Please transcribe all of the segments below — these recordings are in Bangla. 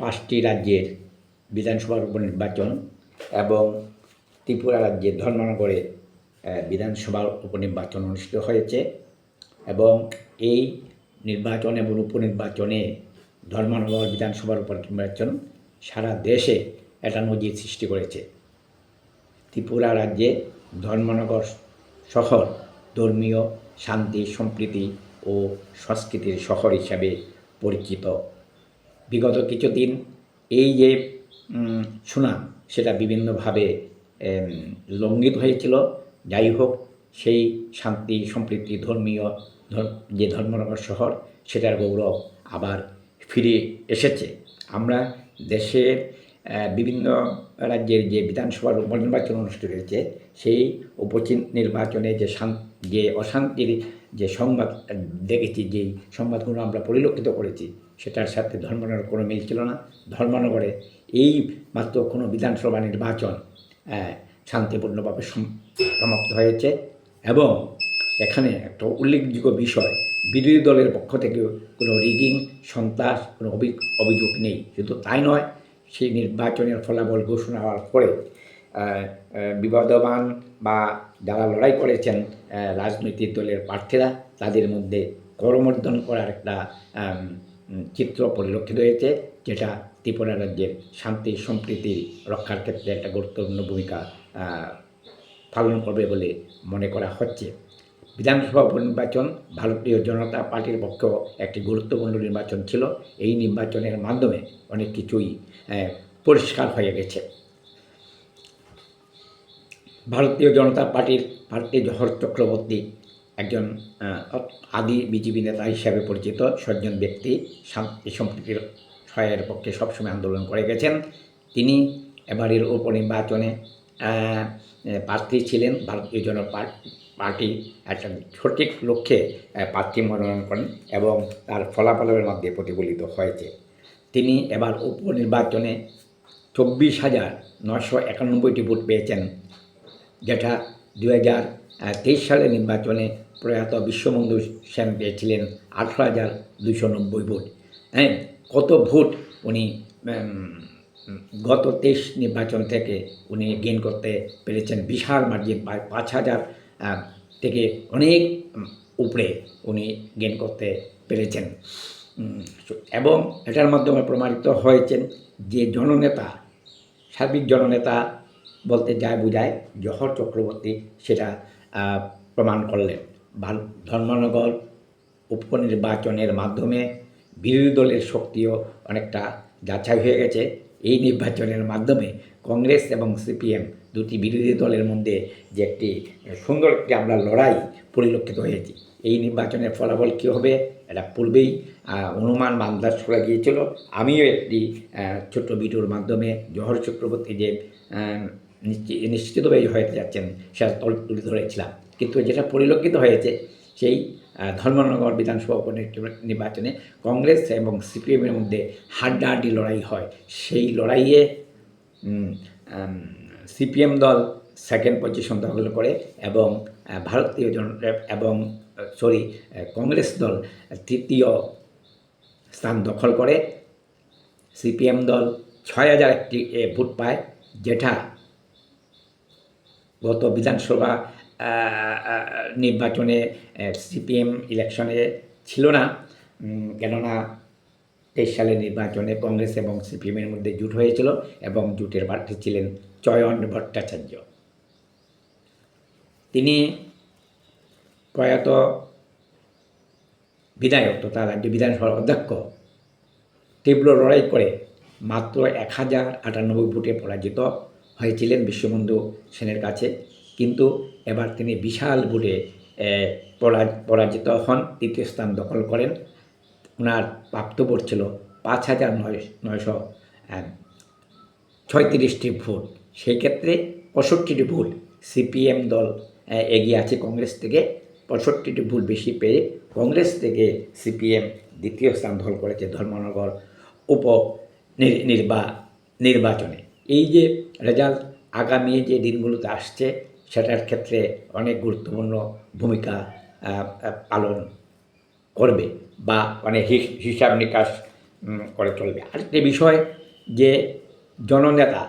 5টি রাজ্যের বিধানসভার উপনির্বাচন এবং ত্রিপুরা রাজ্যের ধর্মনগরে বিধানসভার উপনির্বাচন অনুষ্ঠিত হয়েছে এবং এই নির্বাচন এবং উপনির্বাচনে ধর্মনগর বিধানসভার উপনির্বাচন সারা দেশে একটা নজির সৃষ্টি করেছে। ত্রিপুরা রাজ্যে ধর্মনগর শহর ধর্মীয় শান্তি, সম্প্রীতি ও সংস্কৃতির শহর হিসাবে পরিচিত। বিগত কিছুদিন এই যে সুনাম সেটা বিভিন্নভাবে লঙ্ঘিত হয়েছিল। যাই হোক, সেই শান্তি, সম্প্রীতি, ধর্মীয় যে ধর্মনগর শহর সেটার গৌরব আবার ফিরে এসেছে। আমরা দেশের বিভিন্ন রাজ্যের যে বিধানসভার উপনির্বাচন অনুষ্ঠিত হয়েছে সেই উপনির্বাচনে যে অশান্তির যে সংবাদ দেখেছি, যেই সংবাদগুলো আমরা পরিলক্ষিত করেছি সেটার সাথে ধর্মনগর কোনো মিল ছিল না। ধর্মনগরে এই মাত্র কোনো বিধানসভা নির্বাচন শান্তিপূর্ণভাবে সমাপ্ত হয়েছে এবং এখানে একটা উল্লেখযোগ্য বিষয়, বিরোধী দলের পক্ষ থেকে কোনো রিগিং, সন্ত্রাস, কোনো অভিযোগ নেই। শুধু তাই নয়, সেই নির্বাচনের ফলাফল ঘোষণা হওয়ার পরে বিবাদমান বা যারা লড়াই করেছেন রাজনৈতিক দলের প্রার্থীরা, তাদের মধ্যে করমর্দন করার একটা চিত্র পরিলক্ষিত হয়েছে, যেটা ত্রিপুরা রাজ্যের শান্তি সম্প্রীতি রক্ষার ক্ষেত্রে একটা গুরুত্বপূর্ণ ভূমিকা পালন করবে বলে মনে করা হচ্ছে। বিধানসভা উপনির্বাচন ভারতীয় জনতা পার্টির পক্ষেও একটি গুরুত্বপূর্ণ নির্বাচন ছিল। এই নির্বাচনের মাধ্যমে অনেক কিছুই পরিষ্কার হয়ে গেছে। ভারতীয় জনতা পার্টির প্রার্থী জহর চক্রবর্তী একজন আদি বিজেপি নেতা হিসাবে পরিচিত সজ্জন ব্যক্তি, শান্তি সম্প্রীতির সহায়ের পক্ষে সবসময় আন্দোলন করে গেছেন। তিনি এবারের উপনির্বাচনে প্রার্থী ছিলেন। ভারতীয় জনতা পার্টি একটা সঠিক লক্ষ্যে প্রার্থী মনোনয়ন করেন এবং তার ফলাফলের মধ্যে প্রতিফলিত হয়েছে। তিনি এবার উপনির্বাচনে 24,991টি ভোট পেয়েছেন, যেটা 2023 সালের নির্বাচনে প্রয়াত বিশ্ববন্ধু সেন পেয়েছিলেন 18,290 ভোট। কত ভোট উনি গত 23 নির্বাচন থেকে উনি গেইন করতে পেরেছেন, বিশাল মার্জিন, প্রায় 5,000 থেকে অনেক উপরে উনি গেইন করতে পেরেছেন এবং এটার মাধ্যমে প্রমাণিত হয়েছেন যে জননেতা, সার্বিক জননেতা বলতে যা বোঝায় জহর চক্রবর্তী, সেটা প্রমাণ করলেন। ধর্মনগর উপনির্বাচনের মাধ্যমে বিরোধী দলের শক্তিও অনেকটা যাচাই হয়ে গেছে। এই নির্বাচনের মাধ্যমে কংগ্রেস এবং সিপিএম দুটি বিরোধী দলের মধ্যে যে একটি সুন্দর একটি আমরা লড়াই পরিলক্ষিত হয়েছে। এই নির্বাচনের ফলাফল কী হবে এটা পূর্বেই অনুমান আন্দাজ করা গিয়েছিল। আমিও একটি ছোট্ট ভিডিওর মাধ্যমে জহর চক্রবর্তী যে নিশ্চিতভাবে হয়ে যাচ্ছেন সেটা তুলে ধরেছিলাম, কিন্তু যেটা পরিলক্ষিত হয়েছে সেই ধর্মনগর বিধানসভা উপনির্বাচনে কংগ্রেস এবং সিপিএমের মধ্যে হাড্ডাহাড্ডি লড়াই হয়। সেই লড়াইয়ে সিপিএম দল সেকেন্ড পজিশন দখল করে এবং ভারতীয় জনতা এবং কংগ্রেস দল তৃতীয় স্থান দখল করে। সিপিএম দল 6,001টি ভোট পায়, যেটা গত বিধানসভা নির্বাচনে সিপিএম ইলেকশনে ছিল না, কেননা 23 সালের নির্বাচনে কংগ্রেস এবং সিপিএমের মধ্যে জোট হয়েছিল এবং জোটের প্রার্থী ছিলেন চয়ন ভট্টাচার্য। তিনি প্রয়াত বিধায়ক তথা রাজ্য বিধানসভার অধ্যক্ষ তীব্র লড়াই করে মাত্র 1,098 ভোটে পরাজিত হয়েছিলেন বিশ্ববন্ধু সেনের কাছে, কিন্তু এবার তিনি বিশাল ভোটে পরাজিত হন, তৃতীয় স্থান দখল করেন। ওনার প্রাপ্ত ভোট ছিল 5,936টি ভোট। সেই ক্ষেত্রে 65টি ভোট সিপিএম দল এগিয়ে আছে কংগ্রেস থেকে। 65টি ভোট বেশি পেয়ে কংগ্রেস থেকে সিপিএম দ্বিতীয় স্থান দখল করেছে ধর্মনগর নির্বাচনে। এই যে রেজাল্ট আগামী যে দিনগুলোতে আসছে সেটার ক্ষেত্রে অনেক গুরুত্বপূর্ণ ভূমিকা পালন করবে বা অনেক হিসাব নিকাশ করে চলবে। আরেকটি বিষয়, যে জননেতা,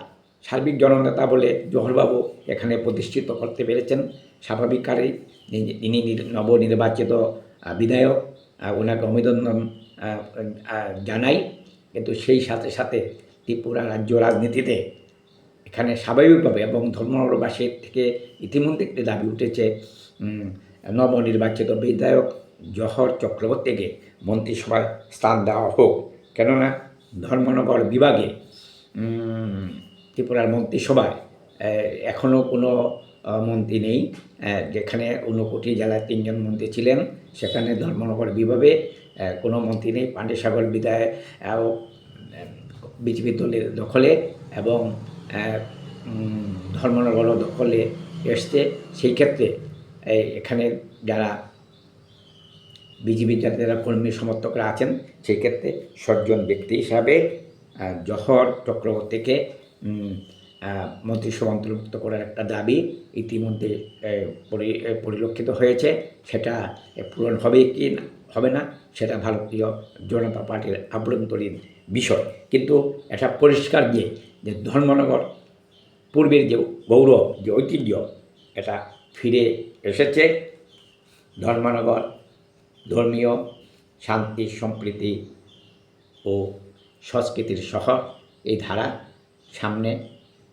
সার্বিক জননেতা বলে জওহরবাবু এখানে প্রতিষ্ঠিত করতে পেরেছেন। স্বাভাবিক কারেই ইনি নবনির্বাচিত বিধায়ক, ওনাকে অভিনন্দন জানাই। কিন্তু সেই সাথে সাথে ত্রিপুরা রাজ্য রাজনীতিতে এখানে স্বাভাবিকভাবে এবং ধর্মবাসীর থেকে ইতিমধ্যে একটি দাবি উঠেছে, নবনির্বাচিত বিধায়ক জহর চক্রবর্তীকে মন্ত্রিসভায় স্থান দেওয়া হোক। কেননা ধর্মনগর বিভাগে ত্রিপুরার মন্ত্রিসভায় এখনও কোনো মন্ত্রী নেই। যেখানে ঊনকোটি জেলায় 3 জন মন্ত্রী ছিলেন, সেখানে ধর্মনগর বিভাগে কোনো মন্ত্রী নেই। পাণ্ডেসাগর বিধায়ক বিজেপি দলের দখলে এবং ধর্মনগরও দখলে এসছে। সেই ক্ষেত্রে এখানে যারা বিজেপির যারা কর্মী সমর্থকরা আছেন, সেই ক্ষেত্রে সজ্জন ব্যক্তি হিসাবে জহর চক্রবর্তীকে মন্ত্রিসভা অন্তর্ভুক্ত করার একটা দাবি ইতিমধ্যে পরিলক্ষিত হয়েছে। সেটা পূরণ হবে কি হবে না, সেটা ভারতীয় জনতা পার্টির আভ্যন্তরীণ বিষয়। কিন্তু এটা পরিষ্কার যে ধর্মনগর পূর্বের যে গৌরব, যে ঐতিহ্য, এটা ফিরে এসেছে। ধর্মনগর ধর্মীয় শান্তি, সম্প্রীতি ও সংস্কৃতির শহর। এই ধারা সামনে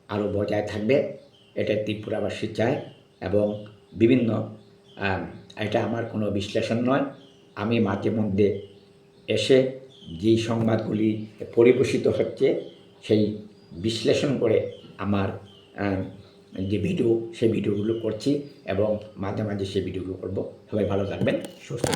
আরও বজায় থাকবে, এটা ত্রিপুরাবাসী চায়। এবং বিভিন্ন এটা আমার কোনো বিশ্লেষণ নয়, আমি মাঝে মধ্যে এসে যেই সংবাদগুলি পরিবেশিত হচ্ছে সেই বিশ্লেষণ করে আমার যে ভিডিও, সেই ভিডিওগুলো করছি এবং মাঝে মাঝে সেই ভিডিওগুলো করব। সবাই ভালো থাকবেন, সুস্থ থাকবেন।